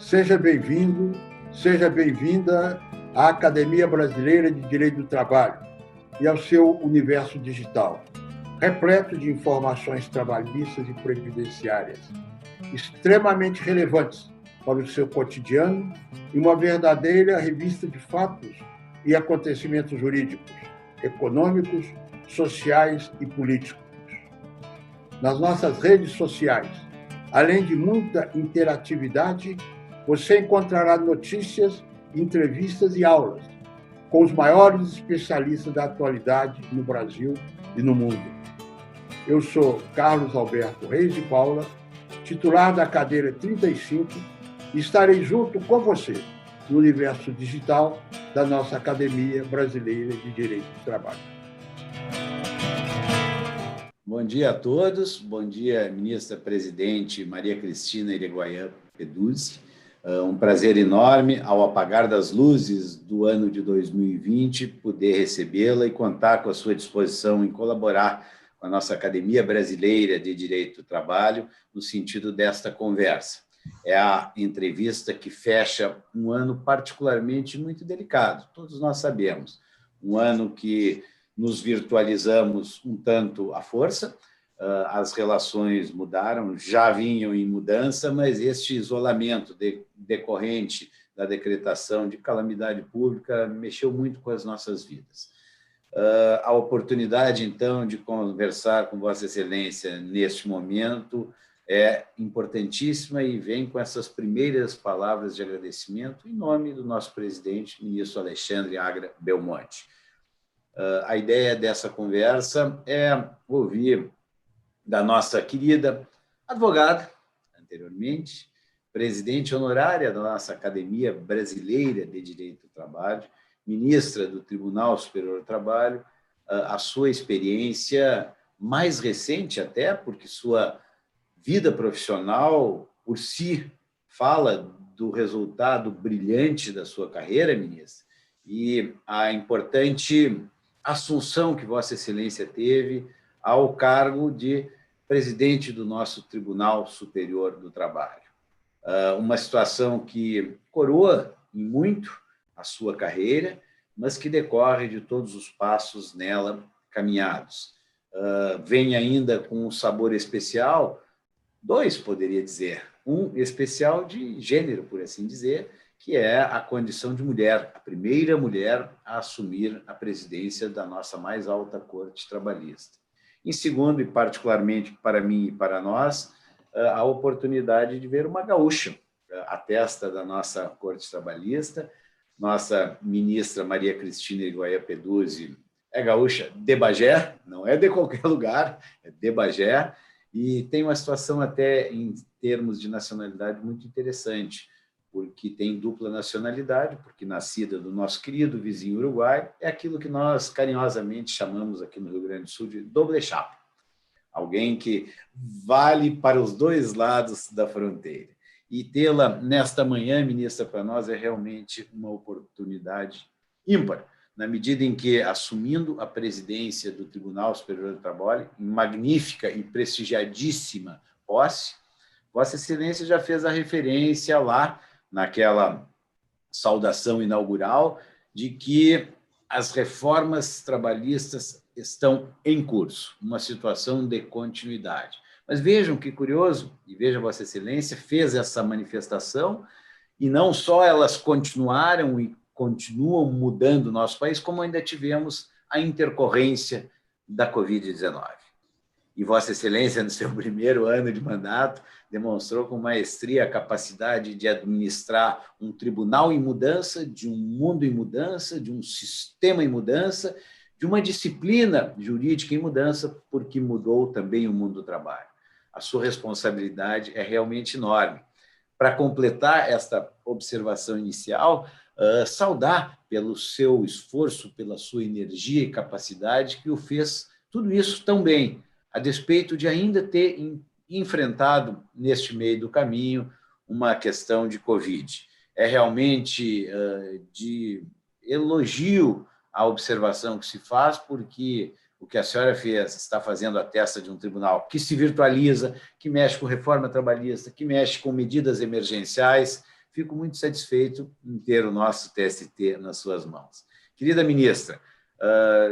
Seja bem-vindo, seja bem-vinda à Academia Brasileira de Direito do Trabalho e ao seu universo digital, repleto de informações trabalhistas e previdenciárias, extremamente relevantes para o seu cotidiano e uma verdadeira revista de fatos e acontecimentos jurídicos, econômicos, sociais e políticos. Nas nossas redes sociais, além de muita interatividade, você encontrará notícias, entrevistas e aulas com os maiores especialistas da atualidade no Brasil e no mundo. Eu sou Carlos Alberto Reis de Paula, titular da cadeira 35, e estarei junto com você no universo digital da nossa Academia Brasileira de Direito do Trabalho. Bom dia a todos, bom dia, ministra-presidente Maria Cristina Irigoyen Peduzzi. Um prazer enorme, ao apagar das luzes do ano de 2020, poder recebê-la e contar com a sua disposição em colaborar com a nossa Academia Brasileira de Direito do Trabalho no sentido desta conversa. É a entrevista que fecha um ano particularmente muito delicado, todos nós sabemos. Um ano que nos virtualizamos um tanto à força, as relações mudaram, já vinham em mudança, mas este isolamento decorrente da decretação de calamidade pública mexeu muito com as nossas vidas. A oportunidade, então, de conversar com Vossa Excelência neste momento é importantíssima e vem com essas primeiras palavras de agradecimento em nome do nosso presidente, ministro Alexandre Agra Belmonte. A ideia dessa conversa é ouvir da nossa querida advogada, anteriormente, presidente honorária da nossa Academia Brasileira de Direito do Trabalho, ministra do Tribunal Superior do Trabalho, a sua experiência mais recente até, porque sua vida profissional, por si, fala do resultado brilhante da sua carreira, ministra, e a importante assunção que Vossa Excelência teve ao cargo de presidente do nosso Tribunal Superior do Trabalho. Uma situação que coroa em muito a sua carreira, mas que decorre de todos os passos nela caminhados. Vem ainda com um sabor especial, dois, poderia dizer. Um especial de gênero, por assim dizer, que é a condição de mulher, a primeira mulher a assumir a presidência da nossa mais alta corte trabalhista. Em segundo, e particularmente para mim e para nós, a oportunidade de ver uma gaúcha, a testa da nossa corte trabalhista. Nossa ministra Maria Cristina Irigoyen Peduzzi é gaúcha de Bagé, não é de qualquer lugar, é de Bagé, e tem uma situação até em termos de nacionalidade muito interessante, porque tem dupla nacionalidade, porque nascida do nosso querido vizinho Uruguai, é aquilo que nós carinhosamente chamamos aqui no Rio Grande do Sul de doble chapa. Alguém que vale para os dois lados da fronteira. E tê-la nesta manhã, ministra, para nós é realmente uma oportunidade ímpar, na medida em que, assumindo a presidência do Tribunal Superior do Trabalho, em magnífica e prestigiadíssima posse, Vossa Excelência já fez a referência lá, naquela saudação inaugural, de que as reformas trabalhistas estão em curso, uma situação de continuidade. Mas vejam que curioso, e veja Vossa Excelência, fez essa manifestação, e não só elas continuaram e continuam mudando o nosso país, como ainda tivemos a intercorrência da Covid-19. E Vossa Excelência, no seu primeiro ano de mandato, demonstrou com maestria a capacidade de administrar um tribunal em mudança, de um mundo em mudança, de um sistema em mudança, de uma disciplina jurídica em mudança, porque mudou também o mundo do trabalho. A sua responsabilidade é realmente enorme. Para completar esta observação inicial, saudar pelo seu esforço, pela sua energia e capacidade que o fez tudo isso tão bem, a despeito de ainda ter enfrentado, neste meio do caminho, uma questão de Covid. É realmente de elogio a observação que se faz, porque o que a senhora fez, está fazendo a testa de um tribunal que se virtualiza, que mexe com reforma trabalhista, que mexe com medidas emergenciais, fico muito satisfeito em ter o nosso TST nas suas mãos. Querida ministra,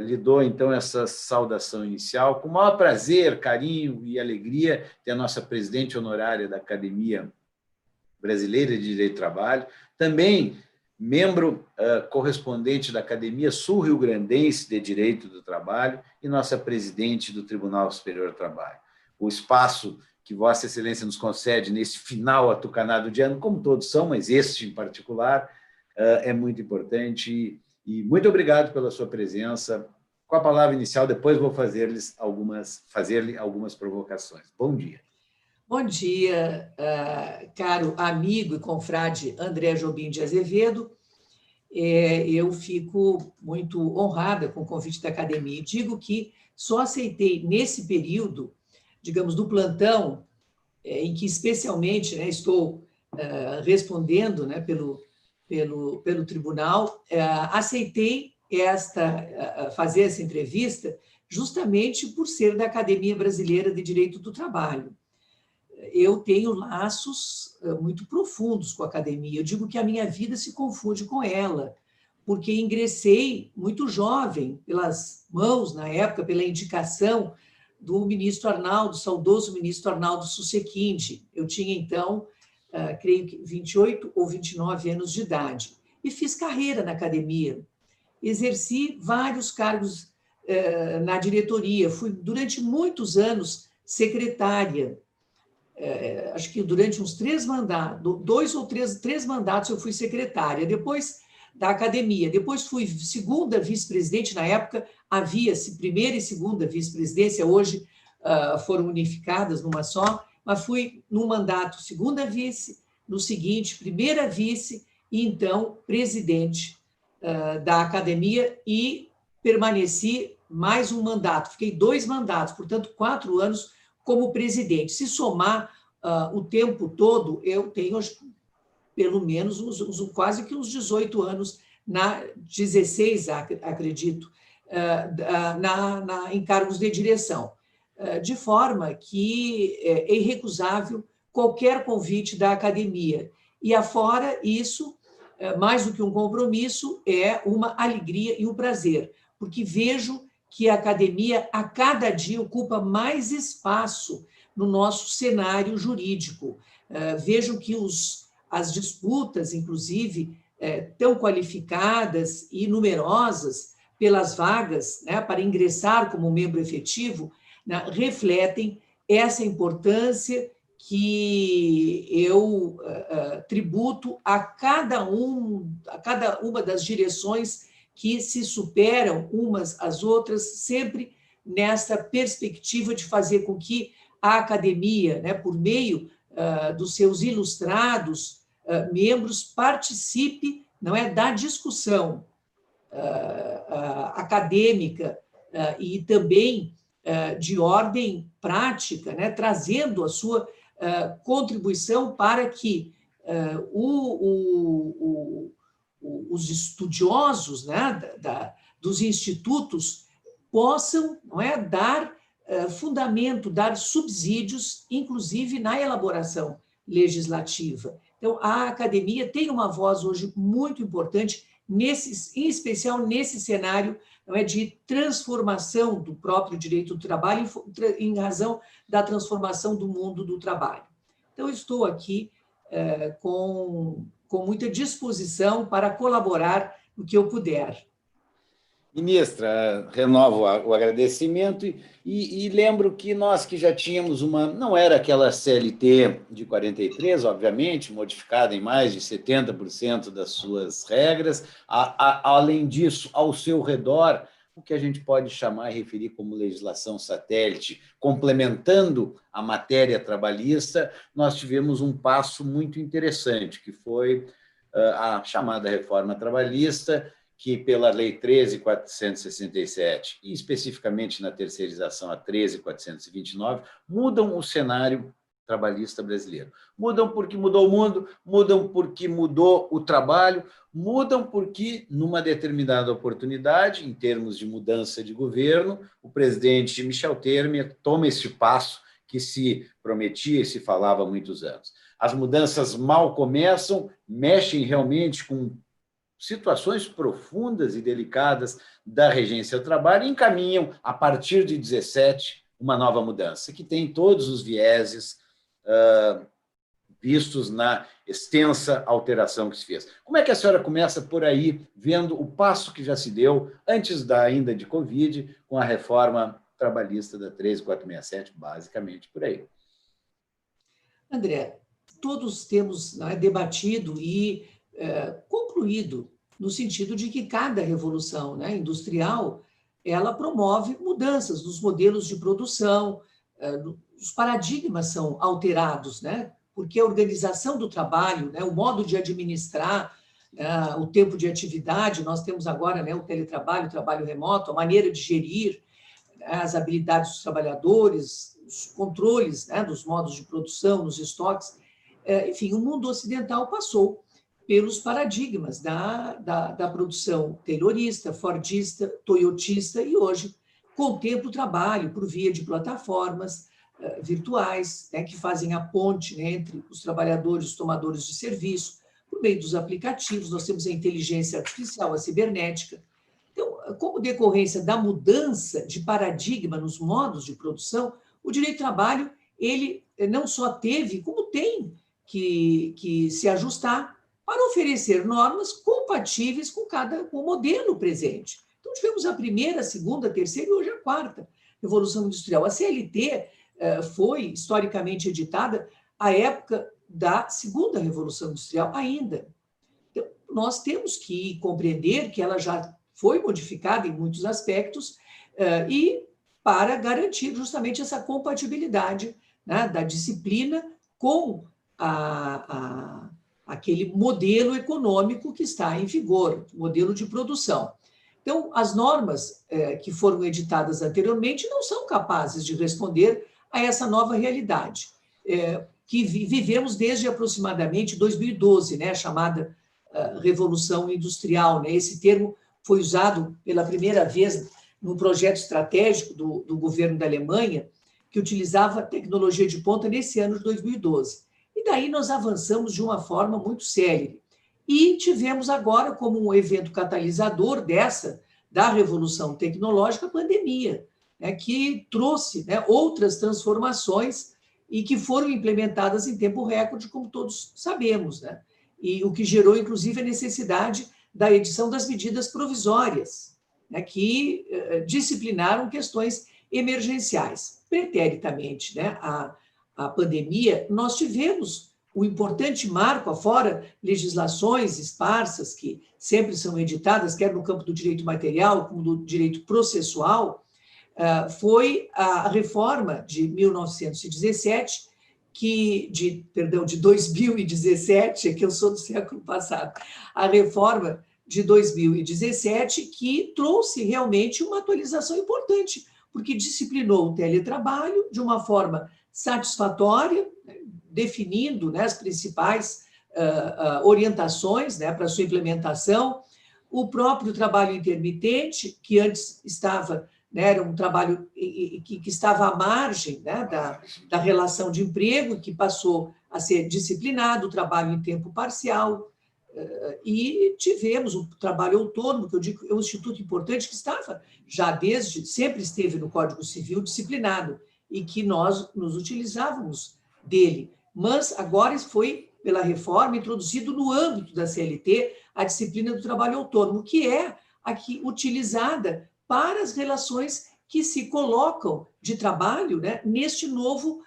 lhe dou, então, essa saudação inicial. Com o maior prazer, carinho e alegria, ter a nossa presidente honorária da Academia Brasileira de Direito do Trabalho, também membro correspondente da Academia Sul-Rio-Grandense de Direito do Trabalho e nossa presidente do Tribunal Superior do Trabalho. O espaço que Vossa Excelência nos concede nesse final atucanado de ano, como todos são, mas este em particular, é muito importante. E muito obrigado pela sua presença. Com a palavra inicial, depois vou fazer-lhe algumas provocações. Bom dia. Bom dia, caro amigo e confrade André Jobim de Azevedo. Eu fico muito honrada com o convite da academia e digo que só aceitei nesse período, digamos, do plantão, em que especialmente, né, estou respondendo, né, pelo tribunal, aceitei fazer essa entrevista justamente por ser da Academia Brasileira de Direito do Trabalho. Eu tenho laços muito profundos com a academia. Eu digo que a minha vida se confunde com ela, porque ingressei muito jovem, pelas mãos, na época, pela indicação do ministro Arnaldo, saudoso ministro Arnaldo Susequinde. Eu tinha, então, creio que 28 ou 29 anos de idade. E fiz carreira na academia. Exerci vários cargos na diretoria. Fui, durante muitos anos, secretária. Acho que durante uns 3 mandatos, três mandatos eu fui secretária, depois da academia, depois fui segunda vice-presidente, na época havia-se primeira e segunda vice-presidência, hoje foram unificadas numa só, mas fui num mandato segunda vice, no seguinte primeira vice e então presidente da academia e permaneci mais um mandato, fiquei 2 mandatos, portanto 4 anos como presidente. Se somar o tempo todo, eu tenho pelo menos quase que uns 18 anos, 16, acredito, em cargos de direção. De forma que é irrecusável qualquer convite da academia. E afora isso, mais do que um compromisso, é uma alegria e um prazer, porque vejo que a academia, a cada dia, ocupa mais espaço no nosso cenário jurídico. Vejo que as disputas, inclusive, tão qualificadas e numerosas pelas vagas, né, para ingressar como membro efetivo, né, refletem essa importância que eu tributo a cada uma das direções que se superam umas às outras, sempre nessa perspectiva de fazer com que a academia, né, por meio dos seus ilustrados membros, participe, não é, da discussão acadêmica e também de ordem prática, né, trazendo a sua contribuição para que os estudiosos, né, dos institutos possam, não é, dar fundamento, dar subsídios, inclusive na elaboração legislativa. Então, a academia tem uma voz hoje muito importante, em especial nesse cenário, não é, de transformação do próprio direito do trabalho em razão da transformação do mundo do trabalho. Então, estou aqui com muita disposição para colaborar no que eu puder. Ministra, renovo o agradecimento e lembro que nós que já tínhamos não era aquela CLT de 43, obviamente, modificada em mais de 70% das suas regras, além disso, ao seu redor, o que a gente pode chamar e referir como legislação satélite, complementando a matéria trabalhista, nós tivemos um passo muito interessante, que foi a chamada reforma trabalhista, que pela Lei 13.467, e especificamente na terceirização a 13.429, mudam o cenário trabalhista brasileiro. Mudam porque mudou o mundo, mudam porque mudou o trabalho, mudam porque, numa determinada oportunidade, em termos de mudança de governo, o presidente Michel Temer toma esse passo que se prometia e se falava há muitos anos. as mudanças mal começam, mexem realmente com situações profundas e delicadas da regência ao trabalho e encaminham, a partir de 17, uma nova mudança, que tem todos os vieses vistos na extensa alteração que se fez. Como é que a senhora começa por aí, vendo o passo que já se deu, antes ainda de Covid, com a reforma trabalhista da 13467, basicamente por aí? André, todos temos, né, debatido e concluído no sentido de que cada revolução, né, industrial, ela promove mudanças nos modelos de produção, os paradigmas são alterados, né, porque a organização do trabalho, né, o modo de administrar o tempo de atividade, nós temos agora, né, o teletrabalho, o trabalho remoto, a maneira de gerir, né, as habilidades dos trabalhadores, os controles, né, dos modos de produção, nos estoques, enfim, o mundo ocidental passou pelos paradigmas da produção taylorista, fordista, toyotista, e hoje contempla o trabalho por via de plataformas virtuais, né, que fazem a ponte, né, entre os trabalhadores e os tomadores de serviço, por meio dos aplicativos. Nós temos a inteligência artificial, a cibernética. Então, como decorrência da mudança de paradigma nos modos de produção, o direito do trabalho, ele não só teve, como tem que se ajustar para oferecer normas compatíveis com o modelo presente. Então, tivemos a primeira, a segunda, a terceira e hoje a quarta Revolução Industrial. A CLT foi, historicamente, editada à época da segunda Revolução Industrial ainda. Então, nós temos que compreender que ela já foi modificada em muitos aspectos e para garantir justamente essa compatibilidade, né, da disciplina com aquele modelo econômico que está em vigor, modelo de produção. Então, as normas que foram editadas anteriormente não são capazes de responder a essa nova realidade, que vivemos desde aproximadamente 2012, né, a chamada Revolução Industrial. Né? Esse termo foi usado pela primeira vez num projeto estratégico do governo da Alemanha, que utilizava tecnologia de ponta nesse ano de 2012. E daí nós avançamos de uma forma muito célere. E tivemos agora, como um evento catalisador da revolução tecnológica, a pandemia, né, que trouxe, né, outras transformações e que foram implementadas em tempo recorde, como todos sabemos, né? E o que gerou, inclusive, a necessidade da edição das medidas provisórias, né, que disciplinaram questões emergenciais. Preternitamente, né, a pandemia, nós tivemos um importante marco, afora legislações esparsas que sempre são editadas, quer no campo do direito material, como do direito processual, foi a reforma de 1917, de 2017, é que eu sou do século passado, a reforma de 2017, que trouxe realmente uma atualização importante, porque disciplinou o teletrabalho de uma forma satisfatória, definindo, né, as principais orientações, né, para sua implementação. O próprio trabalho intermitente, que antes estava, né, era um trabalho que estava à margem, né, da relação de emprego, que passou a ser disciplinado, o trabalho em tempo parcial, e tivemos o trabalho autônomo, que eu digo é um instituto importante que estava já sempre esteve no Código Civil disciplinado, e que nós nos utilizávamos dele. Mas agora foi, pela reforma, introduzido no âmbito da CLT a disciplina do trabalho autônomo, que é aqui utilizada para as relações que se colocam de trabalho, né, neste novo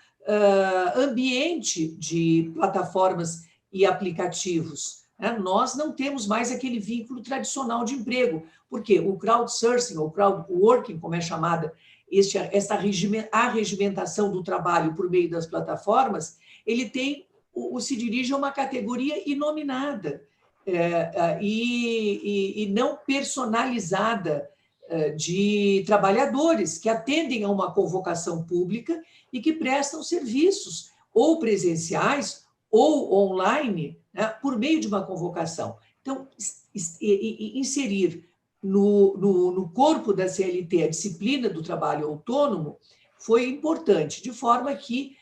ambiente de plataformas e aplicativos. Né? Nós não temos mais aquele vínculo tradicional de emprego, porque o crowdsourcing, ou crowdworking, como é chamada, essa arregimentação do trabalho por meio das plataformas, ele se dirige a uma categoria inominada e não personalizada de trabalhadores que atendem a uma convocação pública e que prestam serviços ou presenciais ou online, né, por meio de uma convocação. Então, inserir no corpo da CLT a disciplina do trabalho autônomo foi importante, de forma que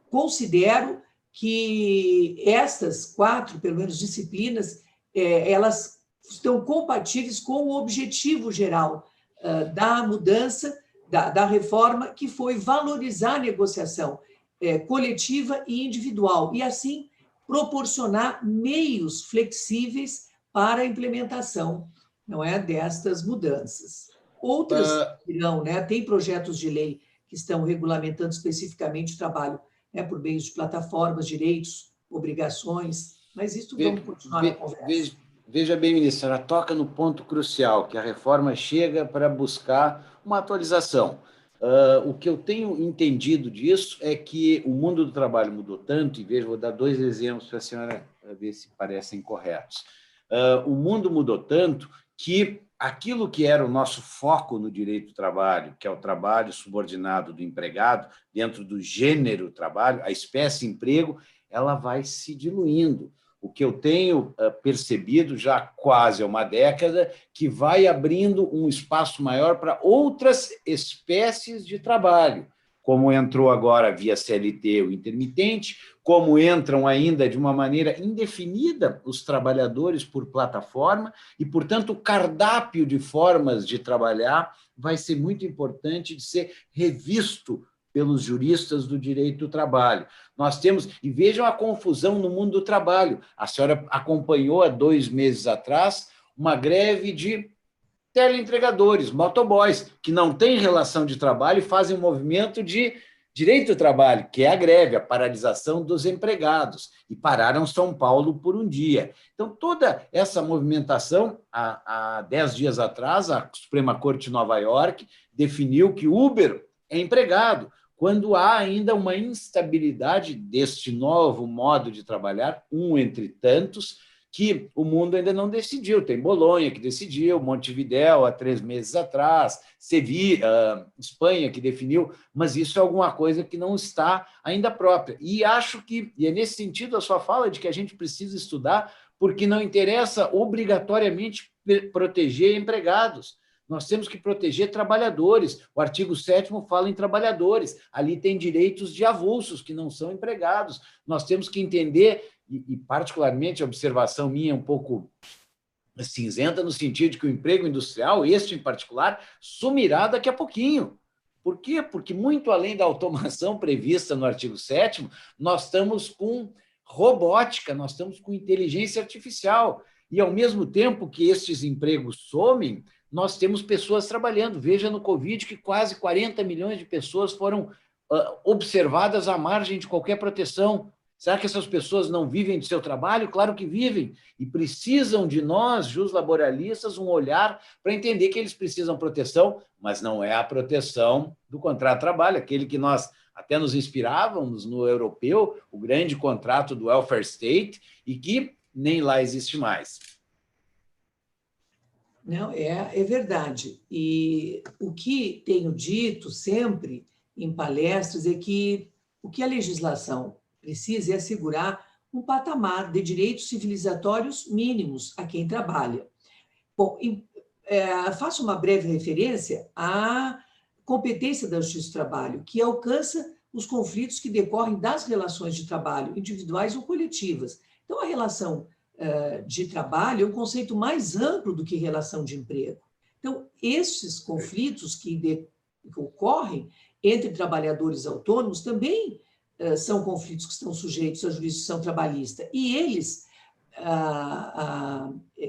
considero que estas 4, pelo menos, disciplinas, elas estão compatíveis com o objetivo geral da mudança, da reforma, que foi valorizar a negociação coletiva e individual, e assim proporcionar meios flexíveis para a implementação, não é, destas mudanças. Outras virão, né? Tem projetos de lei que estão regulamentando especificamente o trabalho, né, por meio de plataformas, direitos, obrigações, mas isso vamos continuar na conversa. Veja bem, ministra, ela toca no ponto crucial, que a reforma chega para buscar uma atualização. O que eu tenho entendido disso é que o mundo do trabalho mudou tanto, e veja, vou dar 2 exemplos para a senhora ver se parecem corretos. O mundo mudou tanto que aquilo que era o nosso foco no direito do trabalho, que é o trabalho subordinado do empregado, dentro do gênero trabalho, a espécie emprego, ela vai se diluindo. O que eu tenho percebido já quase há uma década, que vai abrindo um espaço maior para outras espécies de trabalho, como entrou agora via CLT o intermitente, como entram ainda de uma maneira indefinida os trabalhadores por plataforma, e, portanto, o cardápio de formas de trabalhar vai ser muito importante de ser revisto pelos juristas do direito do trabalho. Nós temos, e vejam a confusão no mundo do trabalho. A senhora acompanhou há 2 meses atrás uma greve de teleentregadores, motoboys, que não têm relação de trabalho e fazem um movimento de direito do trabalho, que é a greve, a paralisação dos empregados, e pararam São Paulo por um dia. Então, toda essa movimentação, há 10 dias atrás, a Suprema Corte de Nova York definiu que Uber é empregado, quando há ainda uma instabilidade deste novo modo de trabalhar, um entre tantos, que o mundo ainda não decidiu. Tem Bolonha, que decidiu, Montevidéu, há 3 meses atrás, Sevilha, Espanha, que definiu, mas isso é alguma coisa que não está ainda própria. E acho que, e é nesse sentido a sua fala de que a gente precisa estudar, porque não interessa obrigatoriamente proteger empregados. Nós temos que proteger trabalhadores. O artigo 7º fala em trabalhadores. Ali tem direitos de avulsos, que não são empregados. Nós temos que entender, e particularmente a observação minha um pouco cinzenta, no sentido de que o emprego industrial, este em particular, sumirá daqui a pouquinho. Por quê? Porque, muito além da automação prevista no artigo 7º, nós estamos com robótica, nós estamos com inteligência artificial. E, ao mesmo tempo que estes empregos somem, nós temos pessoas trabalhando. Veja no Covid que quase 40 milhões de pessoas foram observadas à margem de qualquer proteção. Será que essas pessoas não vivem de seu trabalho? Claro que vivem, e precisam de nós, juslaboralistas, um olhar para entender que eles precisam de proteção, mas não é a proteção do contrato de trabalho, aquele que nós até nos inspirávamos no europeu, o grande contrato do welfare state, e que nem lá existe mais. Não, é verdade. E o que tenho dito sempre em palestras é que o que a legislação precisa é assegurar um patamar de direitos civilizatórios mínimos a quem trabalha. Bom, faço uma breve referência à competência da Justiça do Trabalho, que alcança os conflitos que decorrem das relações de trabalho, individuais ou coletivas. Então, a relação de trabalho é um conceito mais amplo do que relação de emprego. Então, esses conflitos que ocorrem entre trabalhadores autônomos também são conflitos que estão sujeitos à jurisdição trabalhista, e eles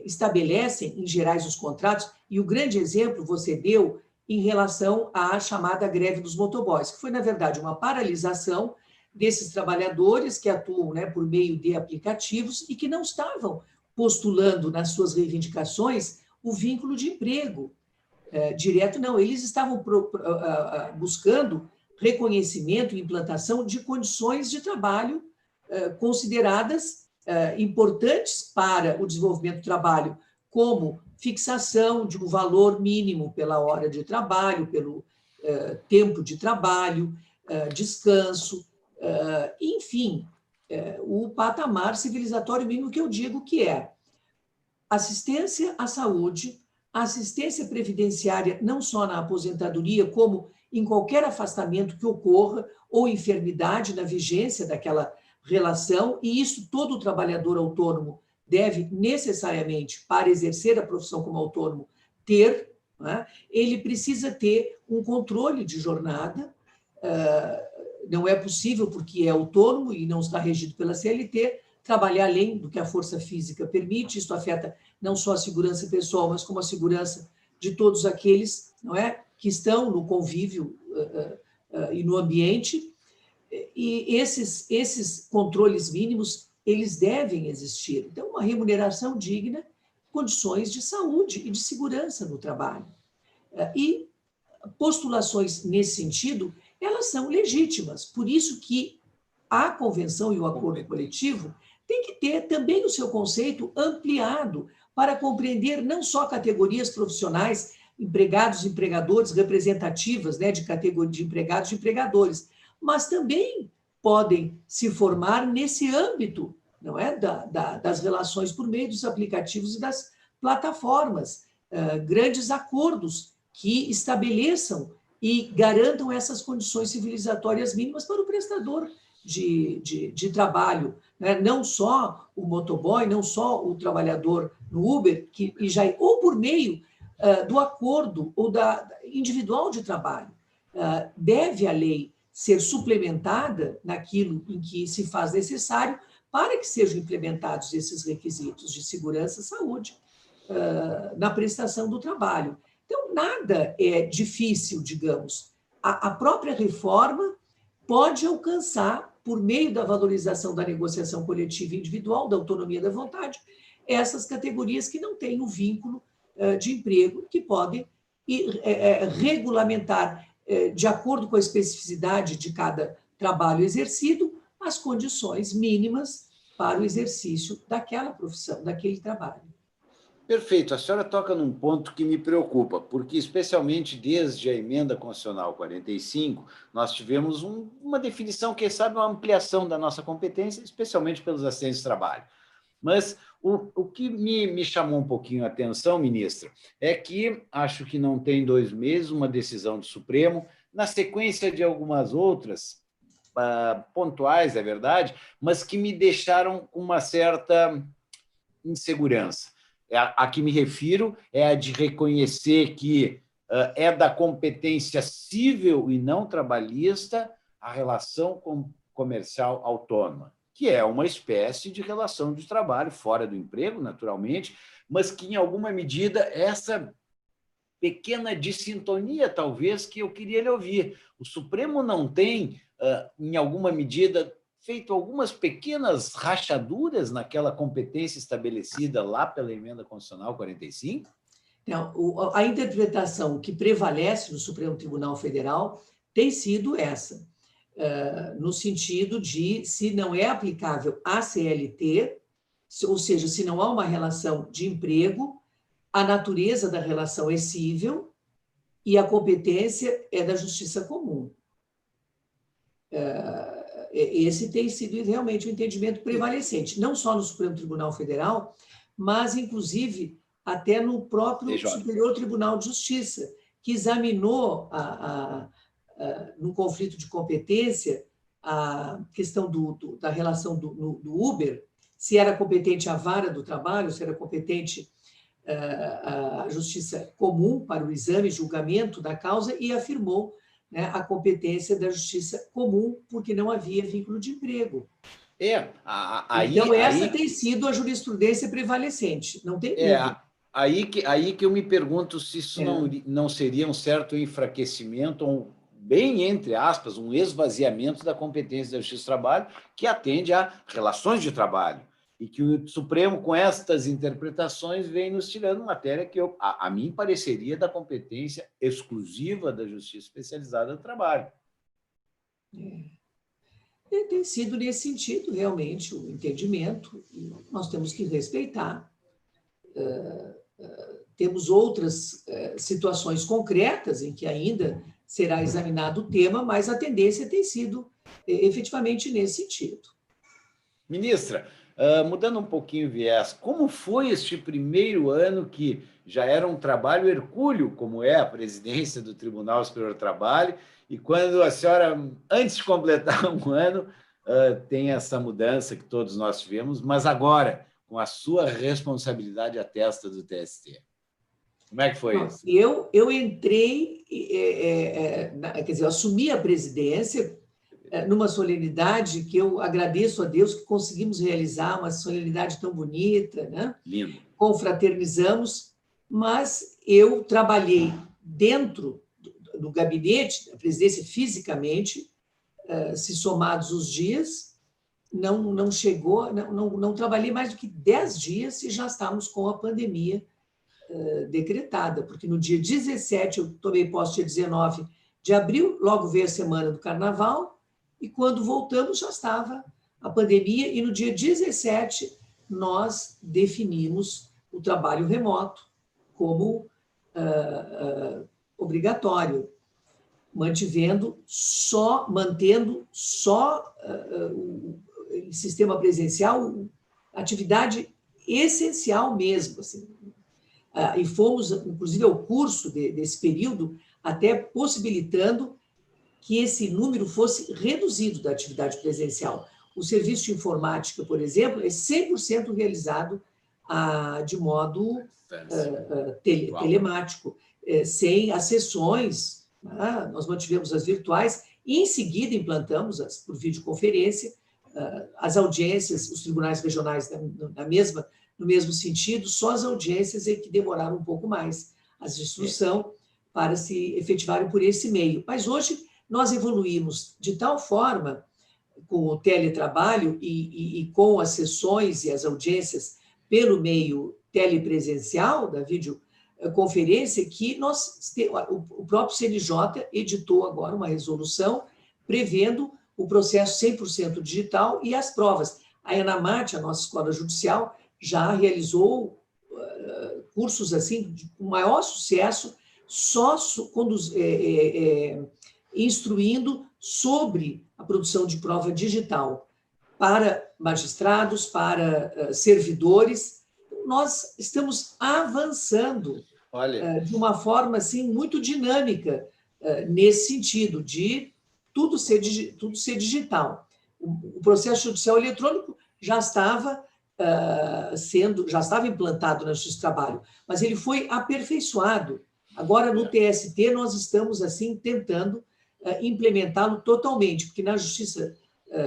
estabelecem, em gerais, os contratos, e o grande exemplo você deu em relação à chamada greve dos motoboys, que foi, na verdade, uma paralisação desses trabalhadores que atuam, né, por meio de aplicativos e que não estavam postulando nas suas reivindicações o vínculo de emprego direto, não, eles estavam buscando reconhecimento e implantação de condições de trabalho consideradas importantes para o desenvolvimento do trabalho, como fixação de um valor mínimo pela hora de trabalho, pelo tempo de trabalho, descanso, enfim, o patamar civilizatório mínimo que eu digo que é assistência à saúde, assistência previdenciária, não só na aposentadoria, como em qualquer afastamento que ocorra, ou enfermidade na vigência daquela relação, e isso todo trabalhador autônomo deve necessariamente, para exercer a profissão como autônomo, ter, né? Ele precisa ter um controle de jornada, não é possível, porque é autônomo e não está regido pela CLT, trabalhar além do que a força física permite. Isso afeta não só a segurança pessoal, mas como a segurança de todos aqueles, não é, que estão no convívio e no ambiente. E esses controles mínimos, eles devem existir. Então, uma remuneração digna, condições de saúde e de segurança no trabalho. E postulações nesse sentido, elas são legítimas. Por isso que a convenção e o acordo coletivo têm que ter também o seu conceito ampliado para compreender não só categorias profissionais, empregados, empregadores, representativas, né, de categoria de empregados e empregadores, mas também podem se formar nesse âmbito, não é, das relações por meio dos aplicativos e das plataformas, grandes acordos que estabeleçam e garantam essas condições civilizatórias mínimas para o prestador de trabalho, né? Não só o motoboy, não só o trabalhador no Uber, ou por meio do acordo ou da individual de trabalho. Deve a lei ser suplementada naquilo em que se faz necessário para que sejam implementados esses requisitos de segurança e saúde na prestação do trabalho. Então, nada é difícil, digamos. A própria reforma pode alcançar, por meio da valorização da negociação coletiva e individual, da autonomia da vontade, essas categorias que não têm o vínculo de emprego, que podem regulamentar, de acordo com a especificidade de cada trabalho exercido, as condições mínimas para o exercício daquela profissão, daquele trabalho. Perfeito. A senhora toca num ponto que me preocupa, porque, especialmente desde a Emenda Constitucional 45, nós tivemos uma definição, quem sabe, uma ampliação da nossa competência, especialmente pelos acidentes de trabalho. Mas o que me chamou um pouquinho a atenção, ministra, é que acho que não tem 2 meses uma decisão do Supremo, na sequência de algumas outras, pontuais, é verdade, mas que me deixaram com uma certa insegurança. A que me refiro é a de reconhecer que é da competência civil e não trabalhista a relação comercial autônoma, que é uma espécie de relação de trabalho fora do emprego, naturalmente, mas que, em alguma medida, essa pequena dissintonia, talvez, que eu queria lhe ouvir. O Supremo não tem, em alguma medida, feito algumas pequenas rachaduras naquela competência estabelecida lá pela Emenda Constitucional 45? Não, a interpretação que prevalece no Supremo Tribunal Federal tem sido essa, no sentido de, se não é aplicável a CLT, ou seja, se não há uma relação de emprego, a natureza da relação é cível e a competência é da justiça comum. Esse tem sido realmente o entendimento prevalecente, não só no Supremo Tribunal Federal, mas, inclusive, até no próprio Superior Tribunal de Justiça, que examinou, no conflito de competência, a questão da relação do Uber, se era competente a vara do trabalho, se era competente a justiça comum para o exame e julgamento da causa, e afirmou, né, a competência da justiça comum, porque não havia vínculo de emprego. Então, essa tem sido a jurisprudência prevalecente, não tem dúvida. Aí que eu me pergunto se isso não seria um certo enfraquecimento, bem entre aspas, um esvaziamento da competência da Justiça do Trabalho, que atende a relações de trabalho, e que o Supremo, com estas interpretações, vem nos tirando matéria que a mim pareceria da competência exclusiva da Justiça Especializada do Trabalho. Tem sido nesse sentido, realmente, o entendimento, e nós temos que respeitar. Temos outras situações concretas em que ainda será examinado o tema, mas a tendência tem sido efetivamente nesse sentido. Ministra, mudando um pouquinho o viés, como foi este primeiro ano que já era um trabalho hercúleo, como é a presidência do Tribunal Superior do Trabalho, e quando a senhora, antes de completar um ano, tem essa mudança que todos nós tivemos, mas agora, com a sua responsabilidade à testa do TST. Como é que foi isso? Eu entrei, quer dizer, eu assumi a presidência numa solenidade que eu agradeço a Deus que conseguimos realizar, uma solenidade tão bonita, né? Lindo. Confraternizamos, mas eu trabalhei dentro do gabinete da presidência fisicamente, se somados os dias, não chegou, não trabalhei mais do que 10 dias e já estávamos com a pandemia decretada, porque no dia 17, eu tomei posse dia 19 de abril, logo veio a semana do Carnaval, e quando voltamos já estava a pandemia, e no dia 17 nós definimos o trabalho remoto como obrigatório, mantendo só o sistema presencial, atividade essencial mesmo, assim. E fomos, inclusive, ao curso desse período, até possibilitando que esse número fosse reduzido da atividade presencial. O serviço de informática, por exemplo, é 100% realizado de modo telemático, sem as sessões, nós mantivemos as virtuais, e em seguida implantamos as por videoconferência, as audiências, os tribunais regionais no mesmo sentido, só as audiências é que demoraram um pouco mais, as de instrução, para se efetivarem por esse meio. Mas hoje nós evoluímos de tal forma, com o teletrabalho e com as sessões e as audiências pelo meio telepresencial, da videoconferência, que o próprio CNJ editou agora uma resolução prevendo o processo 100% digital e as provas. A ENAMAT, a nossa escola judicial, já realizou cursos assim com maior sucesso, só instruindo sobre a produção de prova digital para magistrados, para servidores. Nós estamos avançando de uma forma assim, muito dinâmica nesse sentido, de tudo ser digital. O processo judicial eletrônico já estava implantado na Justiça do Trabalho, mas ele foi aperfeiçoado. Agora, no TST, nós estamos assim tentando implementá-lo totalmente, porque na Justiça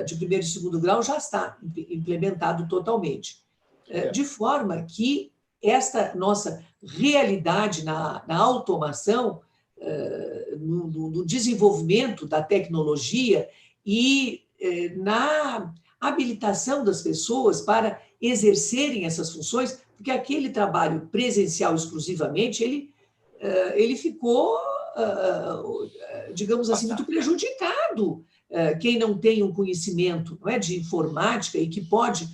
de primeiro e segundo grau já está implementado totalmente. De forma que esta nossa realidade na automação, no desenvolvimento da tecnologia e na habilitação das pessoas para exercerem essas funções, porque aquele trabalho presencial exclusivamente, ele ficou, digamos assim, muito prejudicado. Quem não tem um conhecimento, não é, de informática e que pode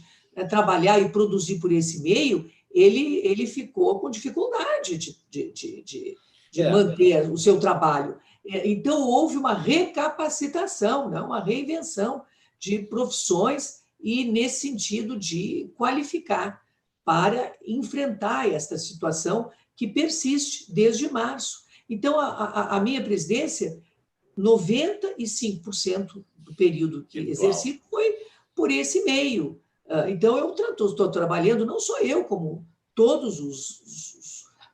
trabalhar e produzir por esse meio, ele ficou com dificuldade de manter o seu trabalho. Então, houve uma recapacitação, né, uma reinvenção de profissões e, nesse sentido, de qualificar para enfrentar esta situação que persiste desde março. Então, a minha presidência, 95% do período que exerci foi por esse meio. Então, eu estou trabalhando, não só eu, como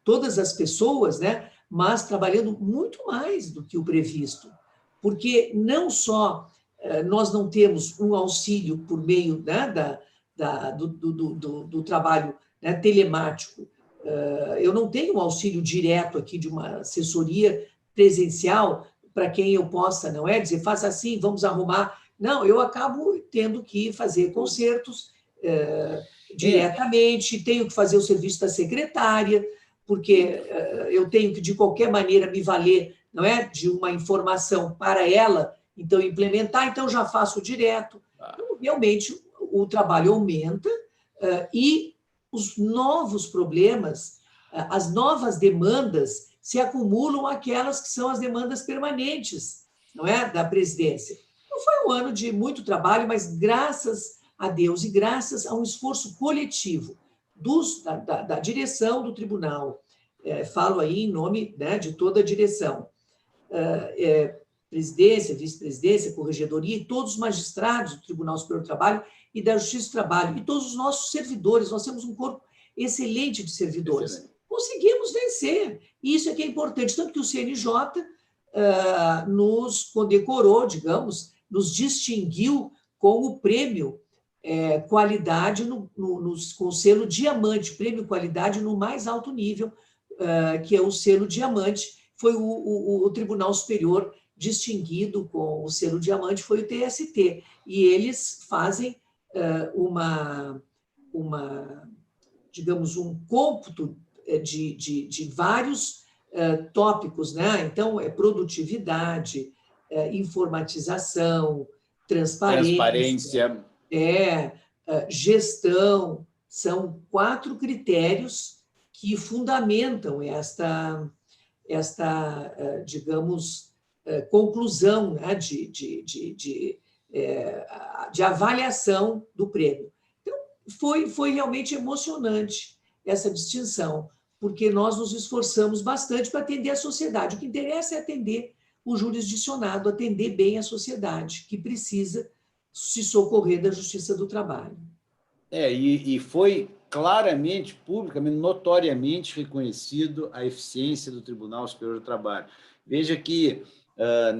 todas as pessoas, né, mas trabalhando muito mais do que o previsto, porque não só nós não temos um auxílio por meio, né, do trabalho, né, telemático. Eu não tenho um auxílio direto aqui de uma assessoria presencial para quem eu possa, não é, dizer, faça assim, vamos arrumar. Não, eu acabo tendo que fazer concertos diretamente, tenho que fazer o serviço da secretária, porque eu tenho que, de qualquer maneira, me valer, não é, de uma informação para ela, então implementar, então já faço direto. Então, realmente, o trabalho aumenta e os novos problemas, as novas demandas se acumulam àquelas que são as demandas permanentes, não é, da presidência. Não foi um ano de muito trabalho, mas graças a Deus e graças a um esforço coletivo da direção do tribunal, falo aí em nome, né, de toda a direção, presidência, vice-presidência, corregedoria e todos os magistrados do Tribunal Superior do Trabalho e da Justiça do Trabalho, e todos os nossos servidores. Nós temos um corpo excelente de servidores. Excelente. Conseguimos vencer. E isso é que é importante, tanto que o CNJ nos condecorou, digamos, nos distinguiu com o prêmio qualidade, com o selo diamante, prêmio qualidade no mais alto nível, que é o selo diamante. Foi o Tribunal Superior distinguido com o selo diamante, foi o TST. E eles fazem digamos, um cômputo de vários tópicos, né? Então, produtividade, informatização, transparência, gestão. São 4 critérios que fundamentam esta digamos, conclusão, né, de avaliação do prêmio. Então, foi realmente emocionante essa distinção, porque nós nos esforçamos bastante para atender a sociedade. O que interessa é atender o jurisdicionado, atender bem a sociedade, que precisa se socorrer da Justiça do Trabalho. E foi claramente, publicamente, notoriamente reconhecido a eficiência do Tribunal Superior do Trabalho. Veja que,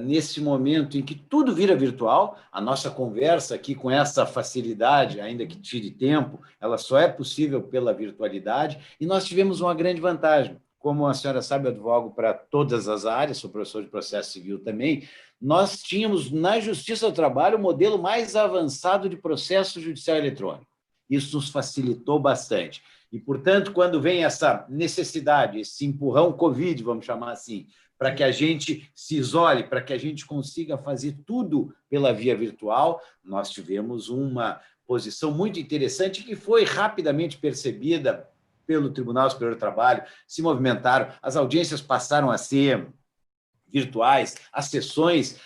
nesse momento em que tudo vira virtual, a nossa conversa aqui com essa facilidade, ainda que tire tempo, ela só é possível pela virtualidade, e nós tivemos uma grande vantagem. Como a senhora sabe, eu advogo para todas as áreas, sou professor de processo civil também. Nós tínhamos, na Justiça do Trabalho, o modelo mais avançado de processo judicial eletrônico. Isso nos facilitou bastante. E, portanto, quando vem essa necessidade, esse empurrão Covid, vamos chamar assim, para que a gente se isole, para que a gente consiga fazer tudo pela via virtual, nós tivemos uma posição muito interessante que foi rapidamente percebida pelo Tribunal Superior do Trabalho, se movimentaram, as audiências passaram a ser virtuais, as sessões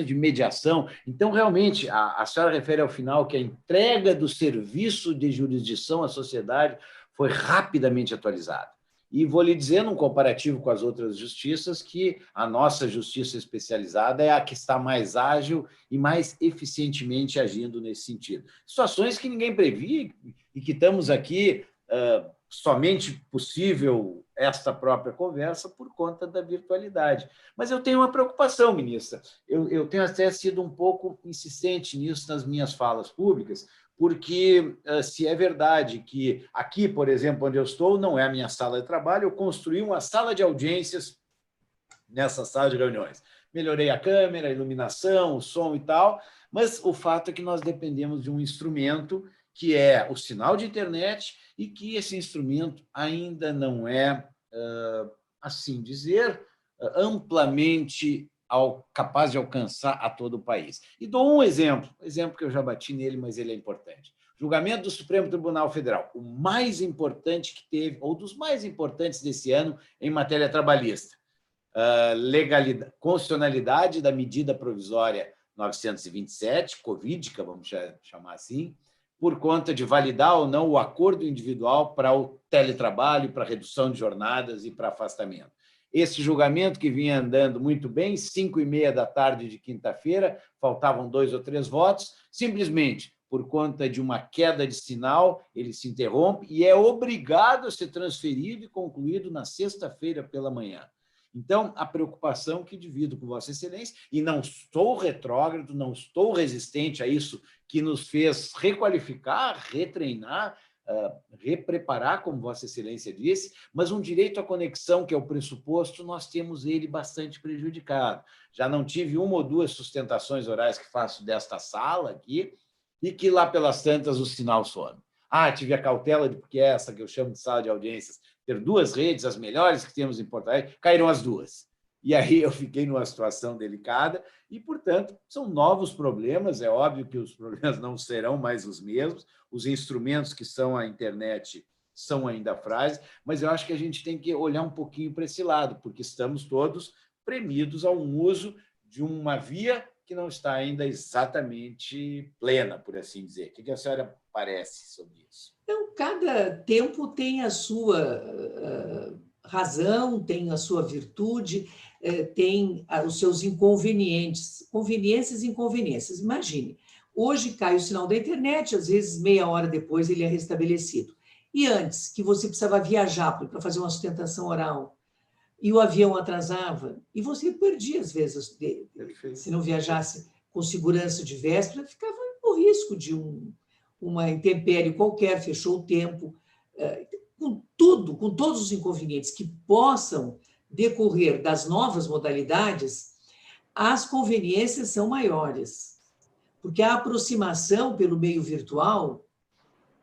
de mediação. Então, realmente, a senhora refere ao final que a entrega do serviço de jurisdição à sociedade foi rapidamente atualizada. E vou lhe dizer, num comparativo com as outras justiças, que a nossa justiça especializada é a que está mais ágil e mais eficientemente agindo nesse sentido. Situações que ninguém previa e que estamos aqui somente possível esta própria conversa por conta da virtualidade. Mas eu tenho uma preocupação, ministra. Eu tenho até sido um pouco insistente nisso nas minhas falas públicas, porque se é verdade que aqui, por exemplo, onde eu estou, não é a minha sala de trabalho, eu construí uma sala de audiências nessa sala de reuniões. Melhorei a câmera, a iluminação, o som e tal, mas o fato é que nós dependemos de um instrumento que é o sinal de internet e que esse instrumento ainda não é, assim dizer, amplamente capaz de alcançar a todo o país. E dou um exemplo que eu já bati nele, mas ele é importante. Julgamento do Supremo Tribunal Federal, o mais importante que teve, ou dos mais importantes desse ano em matéria trabalhista. Legalidade, constitucionalidade da medida provisória 927, covídica, vamos chamar assim, por conta de validar ou não o acordo individual para o teletrabalho, para redução de jornadas e para afastamento. Esse julgamento que vinha andando muito bem, 5h30 da tarde de quinta-feira, faltavam 2 ou 3 votos, simplesmente por conta de uma queda de sinal, ele se interrompe e é obrigado a ser transferido e concluído na sexta-feira pela manhã. Então, a preocupação que divido com Vossa Excelência, e não estou retrógrado, não estou resistente a isso que nos fez requalificar, retreinar, repreparar, como Vossa Excelência disse, mas um direito à conexão, que é o pressuposto, nós temos ele bastante prejudicado. Já não tive 1 ou 2 sustentações orais que faço desta sala aqui, e que lá pelas tantas o sinal some. Tive a cautela de, porque essa que eu chamo de sala de audiências, ter 2 redes, as melhores que temos em Porto Alegre, caíram as 2. E aí eu fiquei numa situação delicada e, portanto, são novos problemas. É óbvio que os problemas não serão mais os mesmos, os instrumentos que são a internet são ainda frágeis, mas eu acho que a gente tem que olhar um pouquinho para esse lado, porque estamos todos premidos a um uso de uma via que não está ainda exatamente plena, por assim dizer. O que a senhora parece sobre isso? Então, cada tempo tem a sua razão, tem a sua virtude, tem os seus inconvenientes, conveniências e inconveniências. Imagine, hoje cai o sinal da internet, às vezes meia hora depois ele é restabelecido. E antes, que você precisava viajar para fazer uma sustentação oral, e o avião atrasava, e você perdia, às vezes, se não viajasse com segurança de véspera, ficava no risco de uma intempérie qualquer, fechou o tempo. Com todos os inconvenientes que possam decorrer das novas modalidades, as conveniências são maiores, porque a aproximação pelo meio virtual,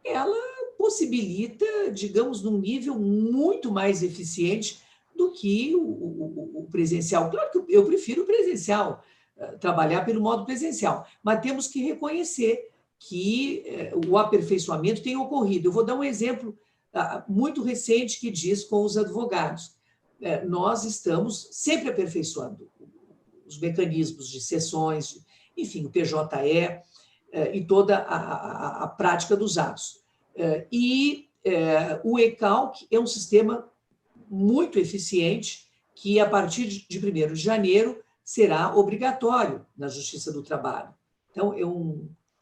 ela possibilita, digamos, num nível muito mais eficiente do que o presencial. Claro que eu prefiro o presencial, trabalhar pelo modo presencial, mas temos que reconhecer que o aperfeiçoamento tem ocorrido. Eu vou dar um exemplo muito recente que diz com os advogados. Nós estamos sempre aperfeiçoando os mecanismos de sessões, enfim, o PJE e toda a prática dos atos. O eCalc é um sistema muito eficiente que, a partir de 1º de janeiro, será obrigatório na Justiça do Trabalho. Então, é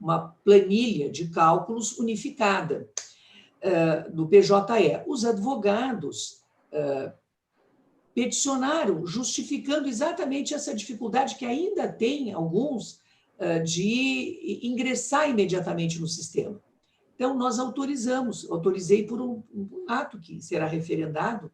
uma planilha de cálculos unificada do PJE. Os advogados peticionaram, justificando exatamente essa dificuldade que ainda tem alguns de ingressar imediatamente no sistema. Então, nós autorizei por um ato que será referendado,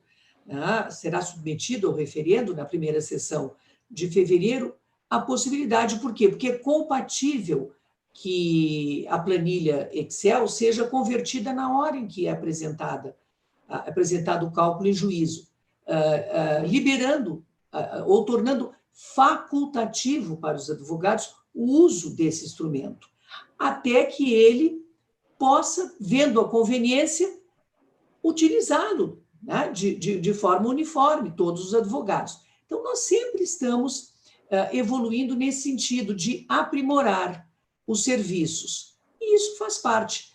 será submetido ao referendo na primeira sessão de fevereiro, a possibilidade, por quê? Porque é compatível que a planilha Excel seja convertida na hora em que é apresentado o cálculo em juízo, liberando ou tornando facultativo para os advogados o uso desse instrumento, até que ele possa, vendo a conveniência, utilizá-lo, né, de forma uniforme, todos os advogados. Então, nós sempre estamos evoluindo nesse sentido de aprimorar os serviços. E isso faz parte.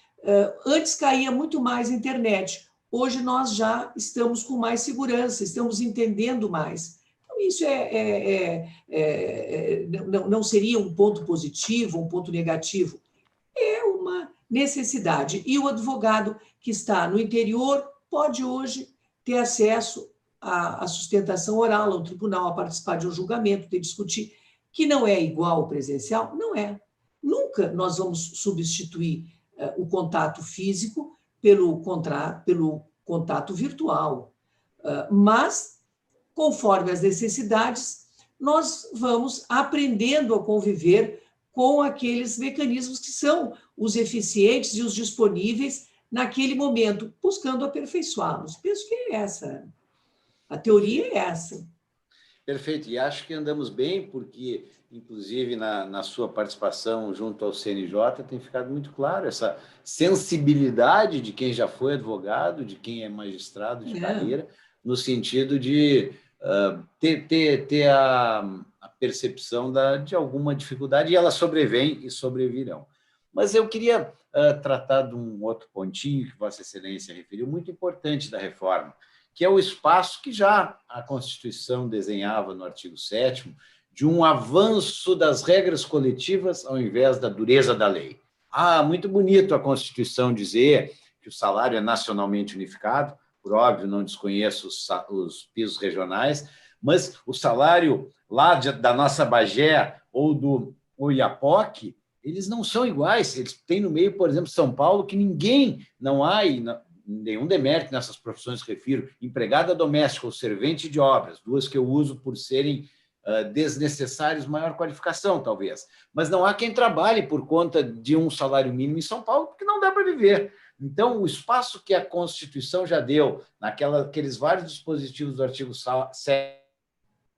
Antes caía muito mais a internet. Hoje nós já estamos com mais segurança, estamos entendendo mais. Então, isso não seria um ponto positivo, um ponto negativo. É uma necessidade. E o advogado que está no interior pode hoje ter acesso à sustentação oral, ao tribunal, a participar de um julgamento, ter discutir, que não é igual ao presencial? Não é. Nunca nós vamos substituir o contato físico pelo contato virtual. Mas, conforme as necessidades, nós vamos aprendendo a conviver com aqueles mecanismos que são os eficientes e os disponíveis naquele momento, buscando aperfeiçoá-los. Penso que é essa. A teoria é essa. Perfeito. E acho que andamos bem, porque, inclusive, na sua participação junto ao CNJ, tem ficado muito claro essa sensibilidade de quem já foi advogado, de quem é magistrado de carreira, no sentido de ter a percepção de alguma dificuldade, e elas sobrevêm e sobrevirão. Mas eu queria tratar de um outro pontinho que Vossa Excelência referiu, muito importante da reforma, que é o espaço que já a Constituição desenhava no artigo 7º, de um avanço das regras coletivas ao invés da dureza da lei. Muito bonito a Constituição dizer que o salário é nacionalmente unificado, por óbvio, não desconheço os pisos regionais, mas o salário lá da nossa Bagé ou do Oiapoque, eles não são iguais. Eles têm no meio, por exemplo, São Paulo, que não há nenhum demérito nessas profissões, refiro, empregada doméstica ou servente de obras, duas que eu uso por serem desnecessários, maior qualificação, talvez. Mas não há quem trabalhe por conta de um salário mínimo em São Paulo, porque não dá para viver. Então, o espaço que a Constituição já deu, naqueles vários dispositivos do artigo 7,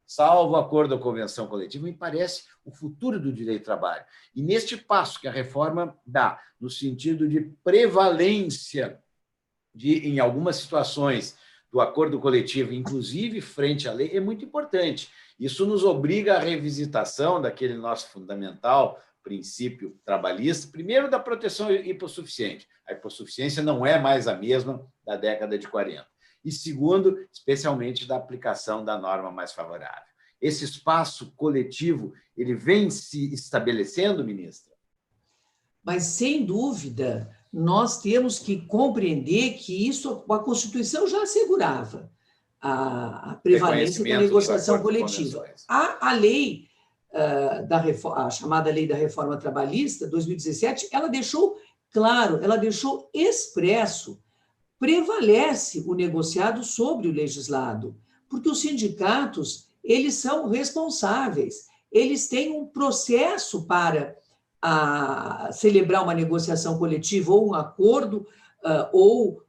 salvo acordo ou convenção coletiva, me parece o futuro do direito do trabalho. E neste passo que a reforma dá, no sentido de prevalência em algumas situações, do acordo coletivo, inclusive frente à lei, é muito importante. Isso nos obriga à revisitação daquele nosso fundamental princípio trabalhista, primeiro da proteção hipossuficiente. A hipossuficiência não é mais a mesma da década de 40. e, segundo, especialmente da aplicação da norma mais favorável. Esse espaço coletivo, ele vem se estabelecendo, ministra? Mas, sem dúvida, nós temos que compreender que isso, a Constituição já assegurava a prevalência da negociação coletiva. A lei, a chamada Lei da Reforma Trabalhista, 2017, ela deixou claro, ela deixou expresso, prevalece o negociado sobre o legislado, porque os sindicatos, eles são responsáveis, eles têm um processo para celebrar uma negociação coletiva ou um acordo ou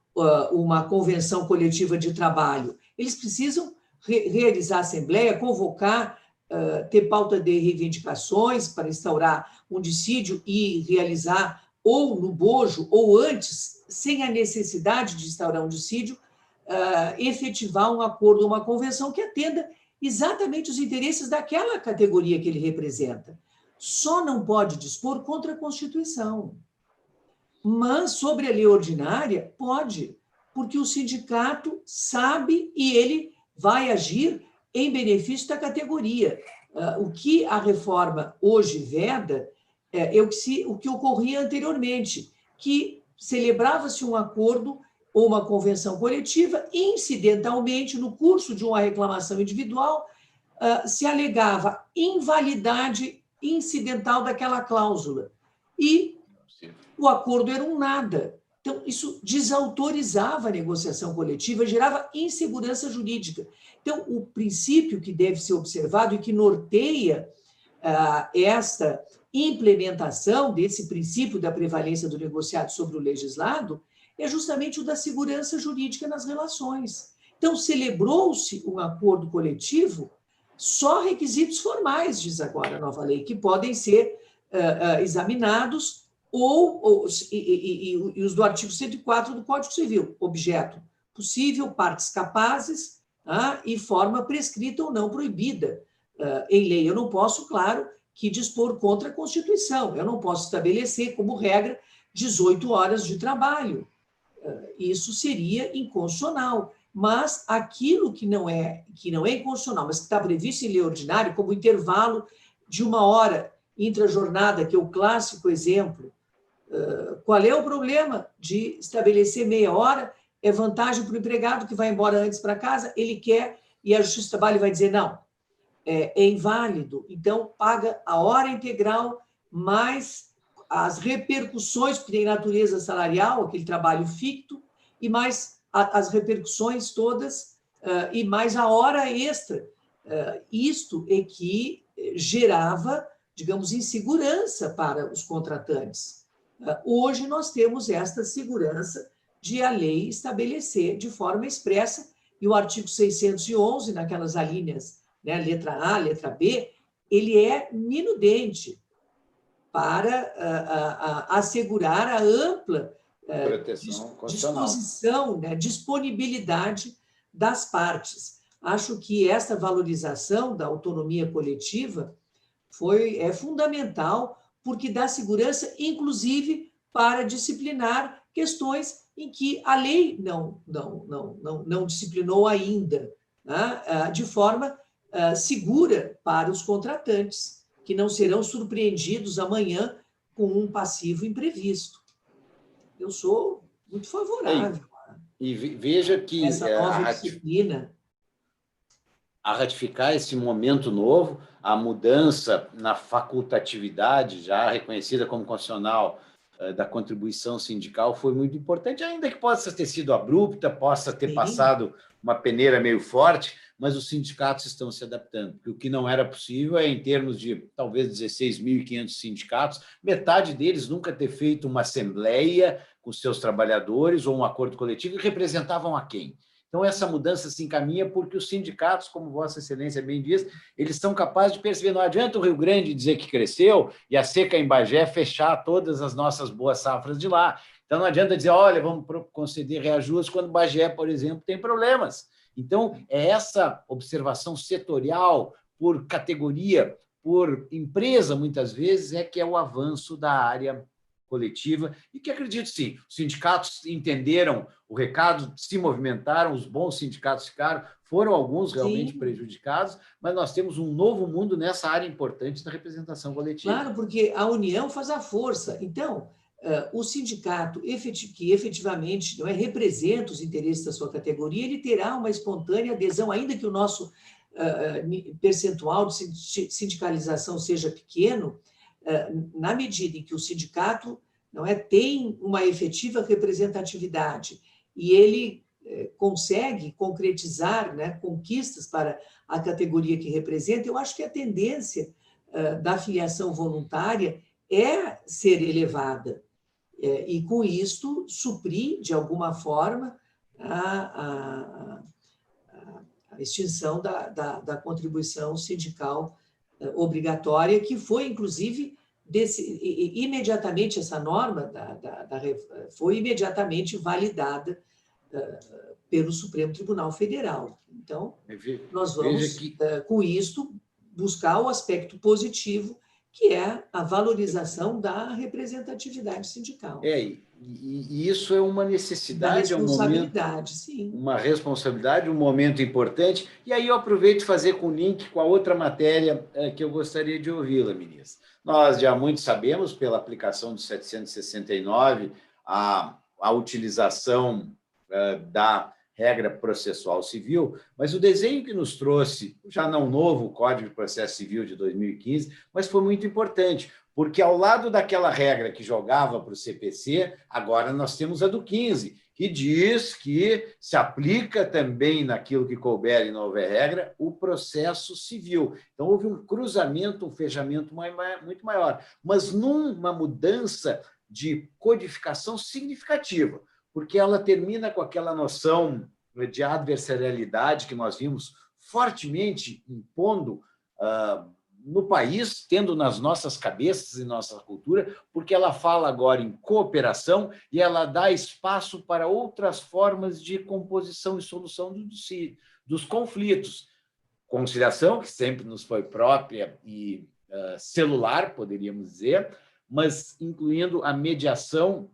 uma convenção coletiva de trabalho. Eles precisam realizar assembleia, convocar, ter pauta de reivindicações para instaurar um dissídio e realizar ou no bojo ou antes, sem a necessidade de instaurar um dissídio, efetivar um acordo ou uma convenção que atenda exatamente os interesses daquela categoria que ele representa. Só não pode dispor contra a Constituição. Mas sobre a lei ordinária, pode, porque o sindicato sabe e ele vai agir em benefício da categoria. O que a reforma hoje veda é o que ocorria anteriormente, que celebrava-se um acordo ou uma convenção coletiva, e, incidentalmente, no curso de uma reclamação individual, se alegava invalidade incidental daquela cláusula. E o acordo era um nada. Então, isso desautorizava a negociação coletiva, gerava insegurança jurídica. Então, o princípio que deve ser observado e que norteia esta implementação desse princípio da prevalência do negociado sobre o legislado é justamente o da segurança jurídica nas relações. Então, celebrou-se um acordo coletivo, só requisitos formais, diz agora a nova lei, que podem ser examinados, e os do artigo 104 do Código Civil: objeto possível, partes capazes, e forma prescrita ou não proibida em lei. Eu não posso, claro, que dispor contra a Constituição. Eu não posso estabelecer como regra 18 horas de trabalho. Isso seria inconstitucional. Mas aquilo que não é inconstitucional, mas que está previsto em lei ordinária, como o intervalo de 1 hora intrajornada, que é o clássico exemplo, qual é o problema de estabelecer meia hora? É vantagem para o empregado que vai embora antes para casa, ele quer, e a Justiça do Trabalho vai dizer não, é inválido, então paga a hora integral mais as repercussões, porque tem natureza salarial, aquele trabalho ficto, e mais as repercussões todas, e mais a hora extra. Isto é que gerava, digamos, insegurança para os contratantes. Hoje nós temos esta segurança de a lei estabelecer de forma expressa, e o artigo 611, naquelas alíneas, né, letra A, letra B, ele é minudente para assegurar a ampla disposição, né, disponibilidade das partes. Acho que esta valorização da autonomia coletiva é fundamental, porque dá segurança, inclusive, para disciplinar questões em que a lei não disciplinou ainda, né, de forma segura para os contratantes, que não serão surpreendidos amanhã com um passivo imprevisto. Eu sou muito favorável e veja que essa nova disciplina. A ratificar esse momento novo, a mudança na facultatividade, já reconhecida como constitucional, da contribuição sindical, foi muito importante, ainda que possa ter sido abrupta, possa ter passado uma peneira meio forte, mas os sindicatos estão se adaptando, porque o que não era possível é, em termos de talvez 16.500 sindicatos, metade deles nunca ter feito uma assembleia com seus trabalhadores ou um acordo coletivo, e representavam a quem? Então, essa mudança se encaminha porque os sindicatos, como Vossa Excelência bem diz, eles são capazes de perceber. Não adianta o Rio Grande dizer que cresceu e a seca em Bagé fechar todas as nossas boas safras de lá. Então, não adianta dizer, olha, vamos conceder reajustes quando Bagé, por exemplo, tem problemas. Então, é essa observação setorial, por categoria, por empresa, muitas vezes, é que é o avanço da área coletiva e que, acredito sim, os sindicatos entenderam o recado, se movimentaram, os bons sindicatos ficaram, foram alguns realmente prejudicados, mas nós temos um novo mundo nessa área importante da representação coletiva. Claro, porque a união faz a força. Então, o sindicato que efetivamente não representa os interesses da sua categoria, ele terá uma espontânea adesão, ainda que o nosso percentual de sindicalização seja pequeno, na medida em que o sindicato tem uma efetiva representatividade e ele consegue concretizar conquistas para a categoria que representa, eu acho que a tendência da filiação voluntária é ser elevada e, com isto, suprir, de alguma forma, a extinção da contribuição sindical obrigatória, que foi, inclusive, imediatamente, essa norma foi imediatamente validada pelo Supremo Tribunal Federal. Então, nós vamos, com isto, buscar o aspecto positivo, que é a valorização da representatividade sindical. E isso é uma necessidade, da responsabilidade, sim. Uma responsabilidade, um momento importante. E aí eu aproveito fazer com o link com a outra matéria que eu gostaria de ouvi-la, ministra. Nós já muito sabemos, pela aplicação do 769, a utilização da regra processual civil, mas o desenho que nos trouxe, já não novo, o Código de Processo Civil de 2015, mas foi muito importante, porque ao lado daquela regra que jogava para o CPC, agora nós temos a do 15, que diz que se aplica também naquilo que couber e não houver regra, o processo civil. Então, houve um cruzamento, um fechamento muito maior, mas numa mudança de codificação significativa, porque ela termina com aquela noção de adversarialidade que nós vimos fortemente impondo no país, tendo nas nossas cabeças e nossa cultura, porque ela fala agora em cooperação e ela dá espaço para outras formas de composição e solução dos conflitos. Conciliação, que sempre nos foi própria e celular, poderíamos dizer, mas incluindo a mediação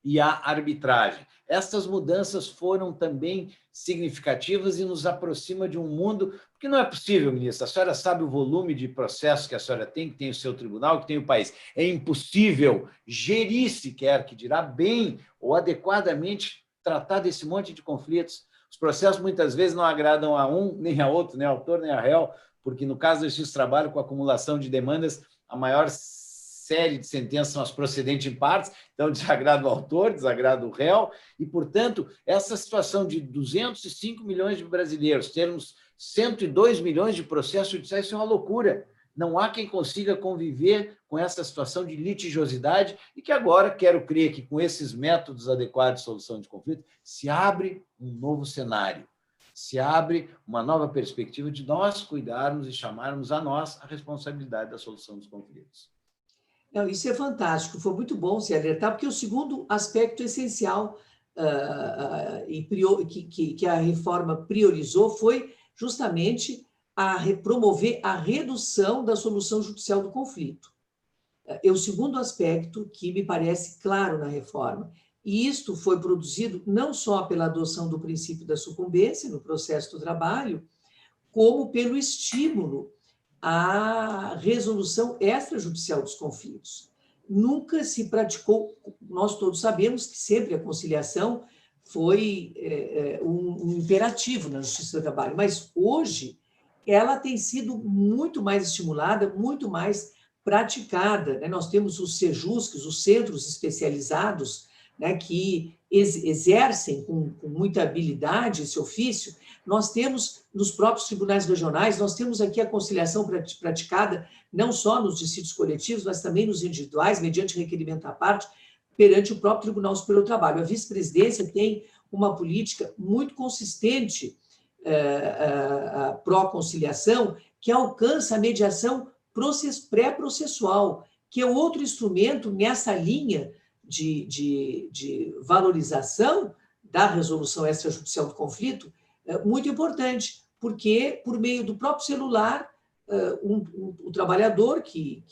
e a arbitragem. Essas mudanças foram também significativas e nos aproxima de um mundo, porque não é possível, ministra, a senhora sabe o volume de processos que a senhora tem, que tem o seu tribunal, que tem o país. É impossível gerir sequer, que dirá bem ou adequadamente tratar desse monte de conflitos. Os processos muitas vezes não agradam a um nem a outro, nem ao autor nem ao réu, porque no caso do justiça do trabalho, com a acumulação de demandas, a maior série de sentenças são as procedentes em partes, então desagrada o autor, desagrada o réu, e, portanto, essa situação de 205 milhões de brasileiros termos 102 milhões de processos judiciais, isso é uma loucura. Não há quem consiga conviver com essa situação de litigiosidade e que agora, quero crer que com esses métodos adequados de solução de conflito, se abre um novo cenário, se abre uma nova perspectiva de nós cuidarmos e chamarmos a nós a responsabilidade da solução dos conflitos. Não, isso é fantástico, foi muito bom se alertar, porque o segundo aspecto essencial que a reforma priorizou foi justamente promover a redução da solução judicial do conflito. É o segundo aspecto que me parece claro na reforma. E isto foi produzido não só pela adoção do princípio da sucumbência no processo do trabalho, como pelo estímulo à resolução extrajudicial dos conflitos. Nunca se praticou, nós todos sabemos que sempre a conciliação foi um imperativo na Justiça do Trabalho, mas hoje ela tem sido muito mais estimulada, muito mais praticada, né? Nós temos os CEJUSCs, os centros especializados, né, que exercem com muita habilidade esse ofício. Nós temos, nos próprios tribunais regionais, nós temos aqui a conciliação praticada não só nos dissídios coletivos, mas também nos individuais, mediante requerimento à parte, perante o próprio Tribunal Superior do Trabalho. A vice-presidência tem uma política muito consistente pró-conciliação, que alcança a mediação pré-processual, que é outro instrumento nessa linha de valorização da resolução extrajudicial do conflito, muito importante, porque, por meio do próprio celular, o trabalhador que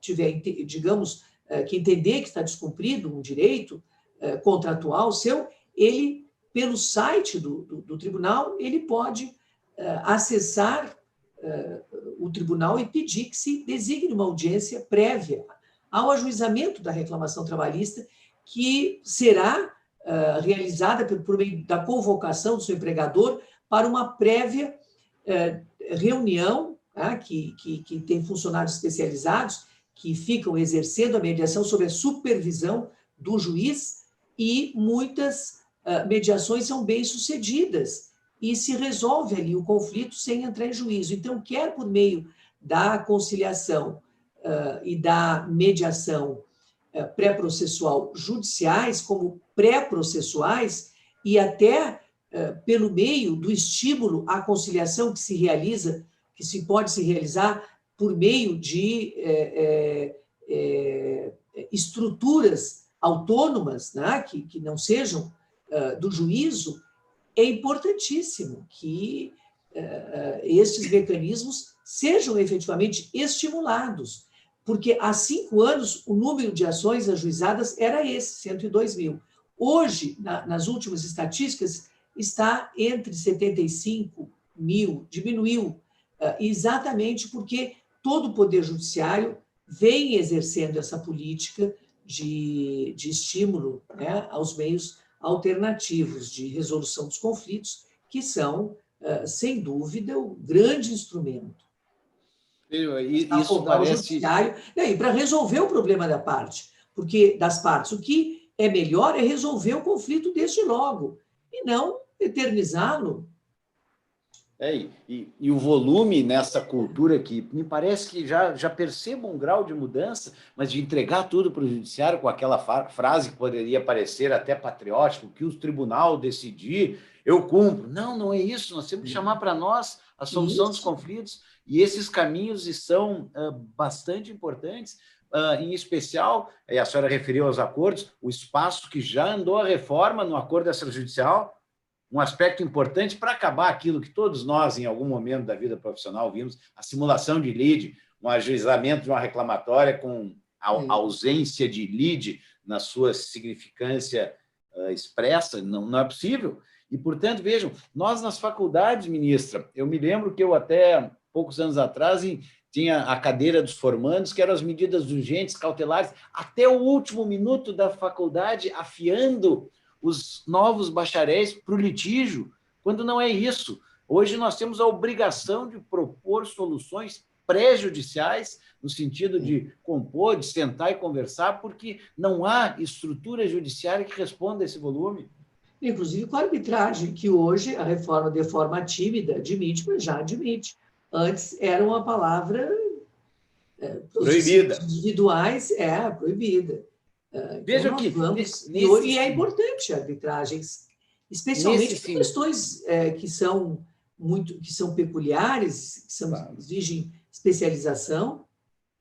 tiver, digamos, que entender que está descumprido um direito contratual seu, ele, pelo site do tribunal, ele pode acessar o tribunal e pedir que se designe uma audiência prévia ao ajuizamento da reclamação trabalhista, que será realizada por meio da convocação do seu empregador para uma prévia reunião, que tem funcionários especializados que ficam exercendo a mediação sob a supervisão do juiz, e muitas mediações são bem-sucedidas e se resolve ali o conflito sem entrar em juízo. Então, quer por meio da conciliação e da mediação pré-processual judiciais, como pré-processuais, e até pelo meio do estímulo à conciliação que se pode se realizar por meio de estruturas autônomas, né, que não sejam do juízo, é importantíssimo que estes mecanismos sejam efetivamente estimulados, porque há 5 anos o número de ações ajuizadas era esse, 102 mil. Hoje, nas últimas estatísticas, está entre 75 mil, diminuiu, exatamente porque todo o Poder Judiciário vem exercendo essa política de estímulo, né, aos meios alternativos de resolução dos conflitos, que são, sem dúvida, o grande instrumento. Isso parece... judiciário, e para resolver o problema das partes. O que é melhor é resolver o conflito desde logo, e não eternizá-lo. E o volume nessa cultura que me parece que já percebo um grau de mudança, mas de entregar tudo para o judiciário com aquela frase que poderia parecer até patriótico, que o tribunal decidir, eu cumpro. Não é isso, nós temos que chamar para nós a solução dos conflitos, e esses caminhos são bastante importantes, em especial, a senhora referiu aos acordos, o espaço que já andou a reforma no acordo extrajudicial, um aspecto importante para acabar aquilo que todos nós, em algum momento da vida profissional, vimos, a simulação de lide, um ajuizamento de uma reclamatória com a ausência de lide na sua significância expressa, não é possível. E, portanto, vejam, nós nas faculdades, ministra, eu me lembro que eu até poucos anos atrás tinha a cadeira dos formandos, que eram as medidas urgentes, cautelares, até o último minuto da faculdade, afiando os novos bacharéis para o litígio, quando não é isso. Hoje nós temos a obrigação de propor soluções pré-judiciais, no sentido de compor, de sentar e conversar, porque não há estrutura judiciária que responda a esse volume. Inclusive com a arbitragem, que hoje a reforma, de forma tímida, admite, mas já admite. Antes era uma palavra proibida. Individuais, proibida. Vejam que e é importante a arbitragem, especialmente em questões que são peculiares, que exigem especialização.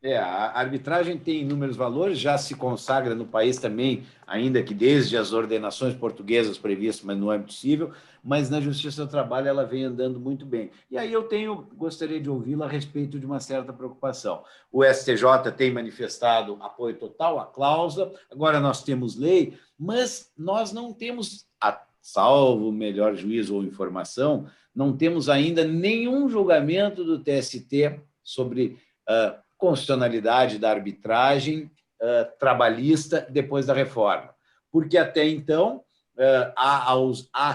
A arbitragem tem inúmeros valores, já se consagra no país também, ainda que desde as ordenações portuguesas previstas, mas não é possível, mas na Justiça do Trabalho ela vem andando muito bem. E aí eu gostaria de ouvi-la a respeito de uma certa preocupação. O STJ tem manifestado apoio total à cláusula, agora nós temos lei, mas nós não temos, salvo melhor juízo ou informação, não temos ainda nenhum julgamento do TST sobre constitucionalidade da arbitragem trabalhista depois da reforma. Porque até então,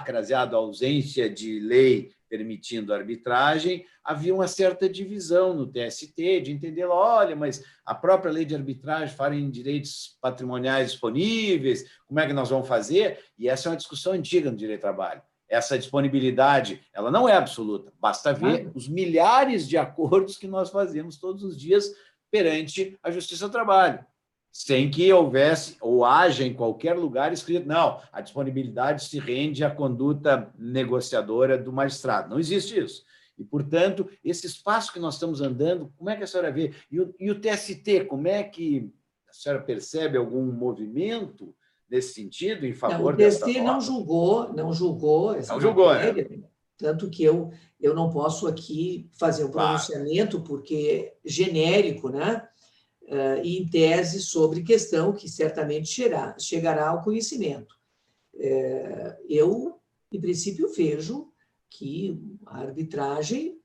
craseado a ausência de lei permitindo a arbitragem, havia uma certa divisão no TST de entender, olha, mas a própria lei de arbitragem fala em direitos patrimoniais disponíveis, como é que nós vamos fazer? E essa é uma discussão antiga no direito do trabalho. Essa disponibilidade, ela não é absoluta, basta ver os milhares de acordos que nós fazemos todos os dias perante a Justiça do Trabalho, sem que houvesse ou haja em qualquer lugar escrito, não, a disponibilidade se rende à conduta negociadora do magistrado. Não existe isso. E, portanto, esse espaço que nós estamos andando, como é que a senhora vê? E o TST, como é que a senhora percebe algum movimento nesse sentido, em favor dessa norma? O TST não julgou essa matéria, né? Tanto que eu não posso aqui fazer um pronunciamento, porque é genérico, né? e em tese sobre questão que certamente chegará ao conhecimento. Eu, em princípio, vejo que a arbitragem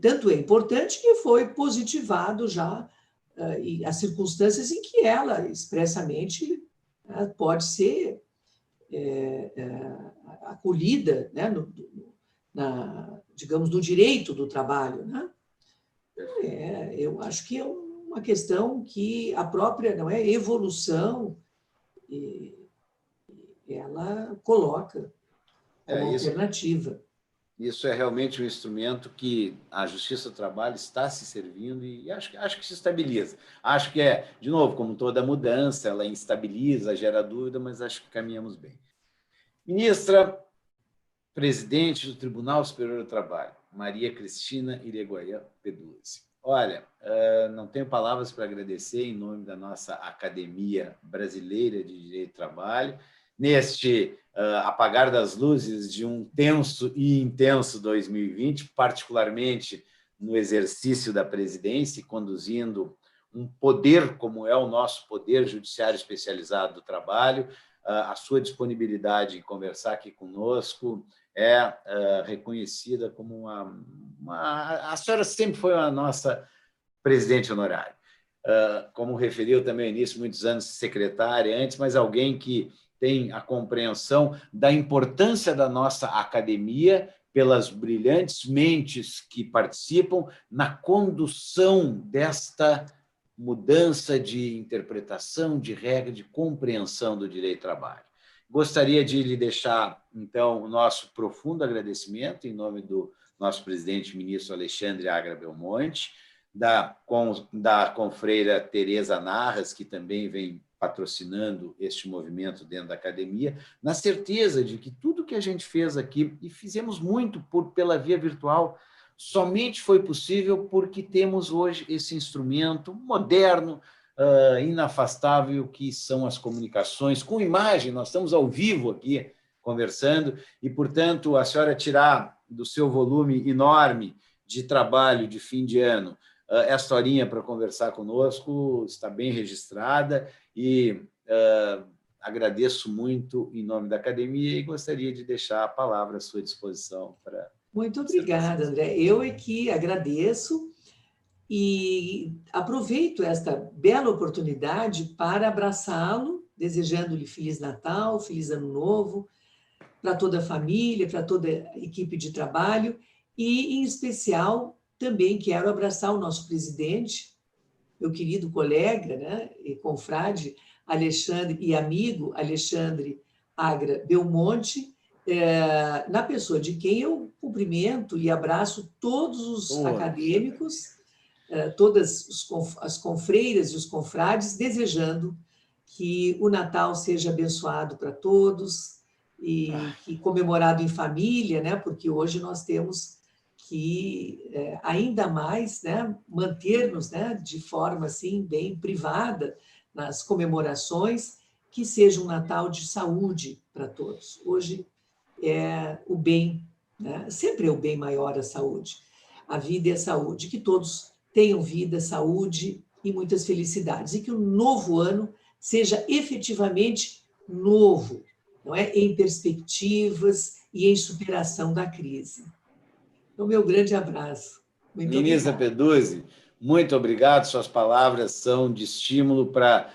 tanto é importante que foi positivado já e as circunstâncias em que ela expressamente pode ser acolhida, né, digamos, no direito do trabalho, né? Eu acho que é uma questão que a própria evolução ela coloca como alternativa. Isso é realmente um instrumento que a Justiça do Trabalho está se servindo e acho que se estabiliza. Acho que de novo, como toda mudança, ela instabiliza, gera dúvida, mas acho que caminhamos bem. Ministra, presidente do Tribunal Superior do Trabalho, Maria Cristina Irigoyen Peduzzi. Olha, não tenho palavras para agradecer em nome da nossa Academia Brasileira de Direito do Trabalho, neste apagar das luzes de um tenso e intenso 2020, particularmente no exercício da presidência e conduzindo um poder como é o nosso Poder Judiciário Especializado do Trabalho. A sua disponibilidade em conversar aqui conosco é reconhecida como a senhora sempre foi a nossa presidente honorária. Como referiu também no início, muitos anos secretária antes, mas alguém que tem a compreensão da importância da nossa academia pelas brilhantes mentes que participam na condução desta mudança de interpretação, de regra, de compreensão do direito do trabalho. Gostaria de lhe deixar, então, o nosso profundo agradecimento em nome do nosso presidente, ministro Alexandre Agra Belmonte, da confreira Tereza Narras, que também vem patrocinando este movimento dentro da academia, na certeza de que tudo que a gente fez aqui, e fizemos muito pela via virtual, somente foi possível porque temos hoje esse instrumento moderno, inafastável, que são as comunicações com imagem. Nós estamos ao vivo aqui conversando e, portanto, a senhora tirar do seu volume enorme de trabalho de fim de ano esta horinha para conversar conosco está bem registrada e agradeço muito em nome da academia e gostaria de deixar a palavra à sua disposição para... Muito obrigada, André. Eu é que agradeço e aproveito esta bela oportunidade para abraçá-lo, desejando-lhe Feliz Natal, Feliz Ano Novo, para toda a família, para toda a equipe de trabalho e, em especial, também quero abraçar o nosso presidente, meu querido colega, né, e confrade, Alexandre, e amigo Alexandre Agra Belmonte, na pessoa de quem eu cumprimento e abraço todos os acadêmicos, todas as confreiras e os confrades, desejando que o Natal seja abençoado para todos e que comemorado em família, né, porque hoje nós temos que ainda mais, né, manter-nos, né, de forma assim bem privada nas comemorações, que seja um Natal de saúde para todos. Hoje é o bem, né, sempre é o bem maior a saúde. A vida é a saúde, que todos tenham vida, saúde e muitas felicidades, e que o novo ano seja efetivamente novo, não é? Em perspectivas e em superação da crise. Então, meu grande abraço. Ministra Peduzzi, muito obrigado. Suas palavras são de estímulo para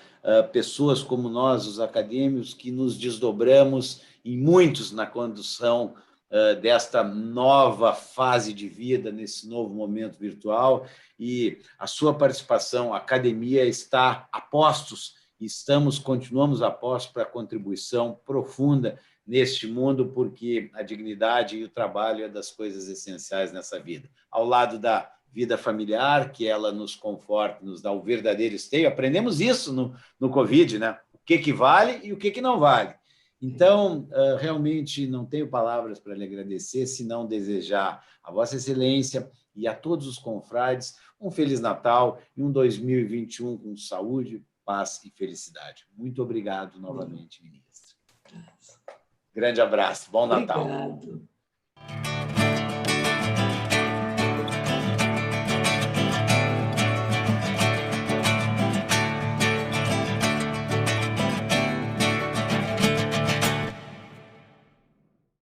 pessoas como nós, os acadêmicos, que nos desdobramos em muitos na condução desta nova fase de vida, nesse novo momento virtual. E a sua participação, a academia está a postos, e continuamos a postos para a contribuição profunda neste mundo, porque a dignidade e o trabalho é das coisas essenciais nessa vida. Ao lado da vida familiar, que ela nos conforta, nos dá o verdadeiro esteio. Aprendemos isso no Covid, né? O que vale e o que não vale. Então, realmente não tenho palavras para lhe agradecer, senão desejar a Vossa Excelência e a todos os confrades um Feliz Natal e um 2021 com saúde, paz e felicidade. Muito obrigado novamente, ministra. Grande abraço. Bom Natal. Obrigado.